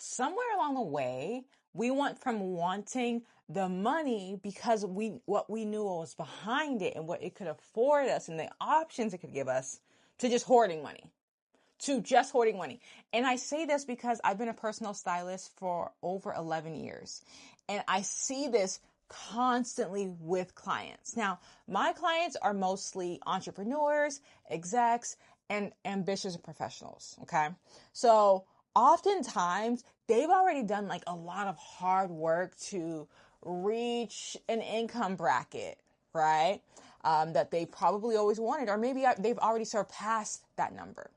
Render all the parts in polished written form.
somewhere along the way, we went from wanting the money because what we knew was behind it and what it could afford us and the options it could give us, to just hoarding money. And I say this because I've been a personal stylist for over 11 years. And I see this constantly with clients. Now, my clients are mostly entrepreneurs, execs, and ambitious professionals. Okay. So oftentimes they've already done like a lot of hard work to reach an income bracket, right? That they probably always wanted, or maybe they've already surpassed that number.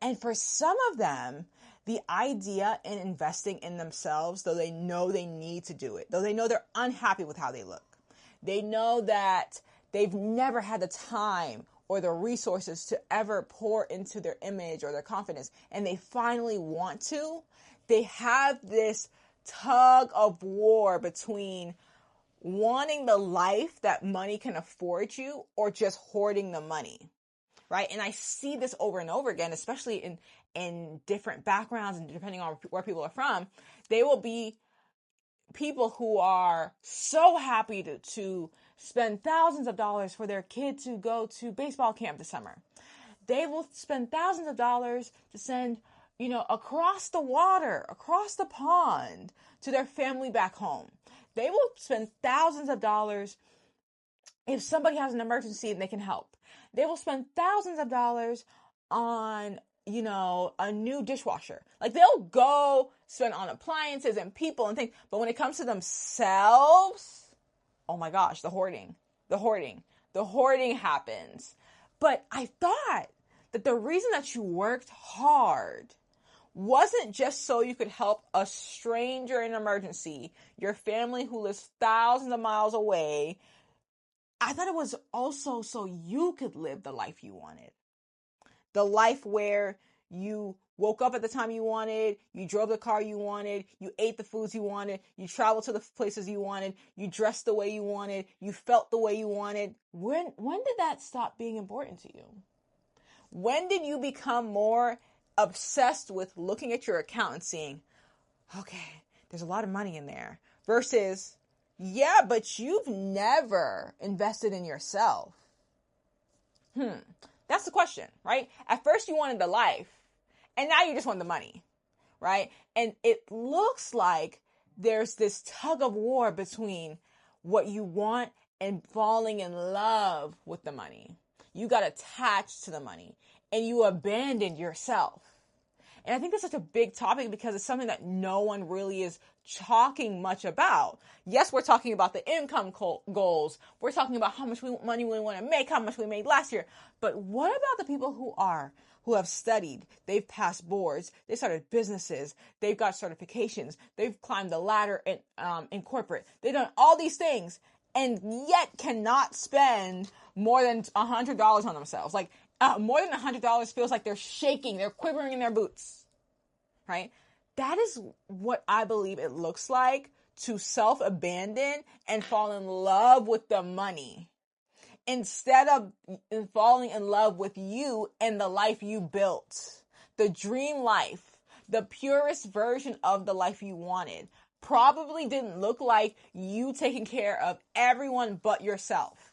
And for some of them, the idea in investing in themselves, though they know they need to do it, though they know they're unhappy with how they look, they know that they've never had the time or the resources to ever pour into their image or their confidence, and they finally want to, they have this tug of war between wanting the life that money can afford you or just hoarding the money. Right. And I see this over and over again, especially in different backgrounds and depending on where people are from. They will be people who are so happy to spend thousands of dollars for their kid to go to baseball camp this summer. They will spend thousands of dollars to send, across the water, across the pond to their family back home. They will spend thousands of dollars if somebody has an emergency and they can help. They will spend thousands of dollars on, a new dishwasher. Like they'll go spend on appliances and people and things. But when it comes to themselves, oh my gosh, the hoarding happens. But I thought that the reason that you worked hard wasn't just so you could help a stranger in an emergency, your family who lives thousands of miles away. I thought it was also so you could live the life you wanted. The life where you woke up at the time you wanted, you drove the car you wanted, you ate the foods you wanted, you traveled to the places you wanted, you dressed the way you wanted, you felt the way you wanted. When did that stop being important to you? When did you become more obsessed with looking at your account and seeing, okay, there's a lot of money in there, versus, yeah, but you've never invested in yourself. That's the question, right? At first you wanted the life, and now you just want the money, right? And it looks like there's this tug of war between what you want and falling in love with the money. You got attached to the money, and you abandoned yourself. And I think that's such a big topic because it's something that no one really is talking much about. Yes, we're talking about the income goals. We're talking about how much money we want to make, how much we made last year. But what about the people who have studied, they've passed boards, they started businesses, they've got certifications, they've climbed the ladder in corporate, they've done all these things, and yet cannot spend more than $100 on themselves. Like, more than $100 feels like they're shaking, they're quivering in their boots, right? That is what I believe it looks like to self-abandon and fall in love with the money instead of falling in love with you and the life you built, the dream life, the purest version of the life you wanted. Probably didn't look like you taking care of everyone but yourself.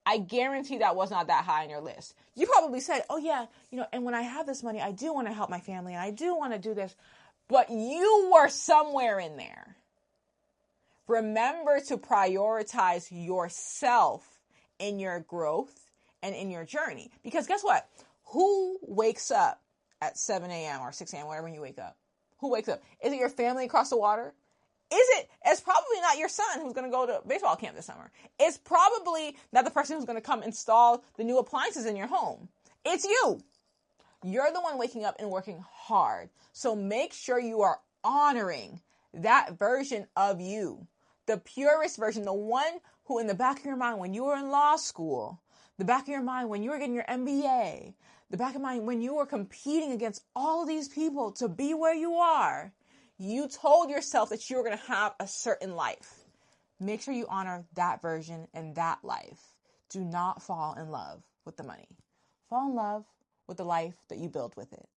I guarantee that was not that high on your list. You probably said, oh yeah, and when I have this money, I do want to help my family and I do want to do this. But you were somewhere in there. Remember to prioritize yourself in your growth and in your journey. Because guess what? Who wakes up at 7 a.m. or 6 a.m., wherever you wake up? Who wakes up? Is it your family across the water? It's probably not your son who's going to go to baseball camp this summer. It's probably not the person who's going to come install the new appliances in your home. It's you. You're the one waking up and working hard. So make sure you are honoring that version of you, the purest version, the one who in the back of your mind when you were in law school, the back of your mind when you were getting your MBA, the back of your mind when you were competing against all these people to be where you are. You told yourself that you were going to have a certain life. Make sure you honor that version and that life. Do not fall in love with the money. Fall in love with the life that you build with it.